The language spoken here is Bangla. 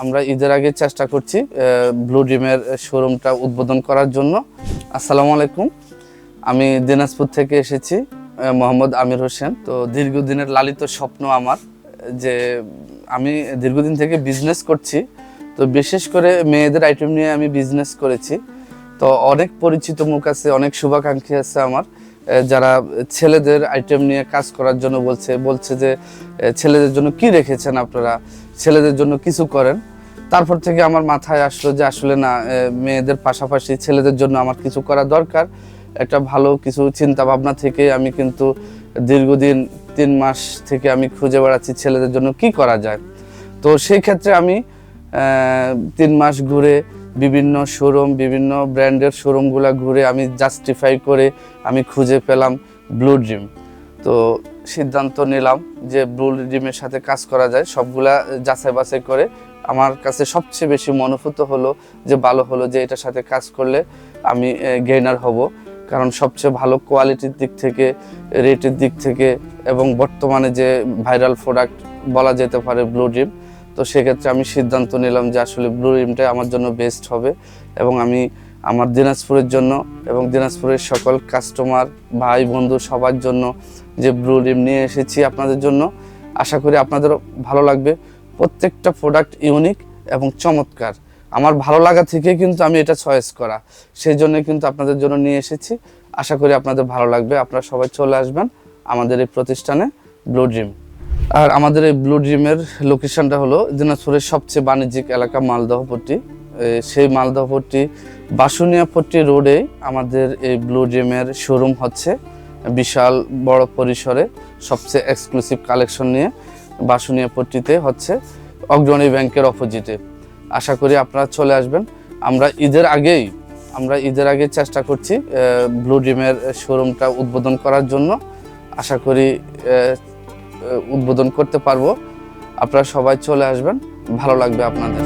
আমরা ঈদের আগে চেষ্টা করছি ব্লু ড্রিমের শোরুমটা উদ্বোধন করার জন্য। আসসালামু আলাইকুম, আমি দিনাজপুর থেকে এসেছি, মোহাম্মদ আমির হোসেন। তো দীর্ঘদিনের লালিত স্বপ্ন আমার যে আমি দীর্ঘদিন থেকে বিজনেস করছি। তো বিশেষ করে মেয়েদের আইটেম নিয়ে আমি বিজনেস করেছি। তো অনেক পরিচিত মুখ আছে, অনেক শুভাকাঙ্ক্ষী আছে আমার, যারা ছেলেদের আইটেম নিয়ে কাজ করার জন্য বলছে যে ছেলেদের জন্য কি রেখেছেন আপনারা, ছেলেদের জন্য কিছু করেন। তারপর থেকে আমার মাথায় আসলো যে আসলে না, মেয়েদের পাশাপাশি ছেলেদের জন্য আমার কিছু করা দরকার। একটা ভালো কিছু চিন্তা ভাবনা থেকে আমি কিন্তু দীর্ঘদিন 3 মাস থেকে আমি খুঁজে বেড়াচ্ছি ছেলেদের জন্য কি করা যায়। তো সেই ক্ষেত্রে আমি 3 মাস ঘুরে বিভিন্ন শোরুম, বিভিন্ন ব্র্যান্ডের শোরুমগুলো ঘুরে আমি জাস্টিফাই করে আমি খুঁজে পেলাম ব্লু ড্রিম। তো সিদ্ধান্ত নিলাম যে ব্লু ড্রিমের সাথে কাজ করা যায়। সবগুলা যাচাই বাছাই করে আমার কাছে সবচেয়ে বেশি মনোভূত হলো যে ভালো হলো যে এটার সাথে কাজ করলে আমি গেইনার হব। কারণ সবচেয়ে ভালো কোয়ালিটির দিক থেকে, রেটের দিক থেকে এবং বর্তমানে যে ভাইরাল প্রোডাক্ট বলা যেতে পারে ব্লু ড্রিম। তো সেক্ষেত্রে আমি সিদ্ধান্ত নিলাম যে আসলে ব্লু ড্রিমটাই আমার জন্য বেস্ট হবে এবং আমি আমার দিনাজপুরের জন্য এবং দিনাজপুরের সকল কাস্টমার ভাই বন্ধু সবার জন্য যে ব্লু ড্রিম নিয়ে এসেছি আপনাদের জন্য। আশা করি আপনাদেরও ভালো লাগবে। প্রত্যেকটা প্রোডাক্ট ইউনিক এবং চমৎকার। আমার ভালো লাগা থেকে কিন্তু আমি এটা চয়েস করা, সেই জন্য কিন্তু আপনাদের জন্য নিয়ে এসেছি। আশা করি আপনাদের ভালো লাগবে। আপনারা সবাই চলে আসবেন আমাদের এই প্রতিষ্ঠানে ব্লু ড্রিম। আর আমাদের এই ব্লু ড্রিমের লোকেশনটা হলো দিনাজপুরের সবচেয়ে বাণিজ্যিক এলাকা মালদহপট্টি। সেই মালদহপট্টি বাসুনিয়াপট্টি রোডে আমাদের এই ব্লু ড্রিমের শোরুম হচ্ছে। বিশাল বড় পরিসরে সবচেয়ে এক্সক্লুসিভ কালেকশন নিয়ে বাসুনিয়াপট্টিতে হচ্ছে, অগ্রণী ব্যাংকের অপোজিটে। আশা করি আপনারা চলে আসবেন। আমরা ঈদের আগেই চেষ্টা করছি ব্লু ড্রিমের শোরুমটা উদ্বোধন করার জন্য। আশা করি উদ্বোধন করতে পারবো। আপনারা সবাই চলে আসবেন, ভালো লাগবে আপনাদের।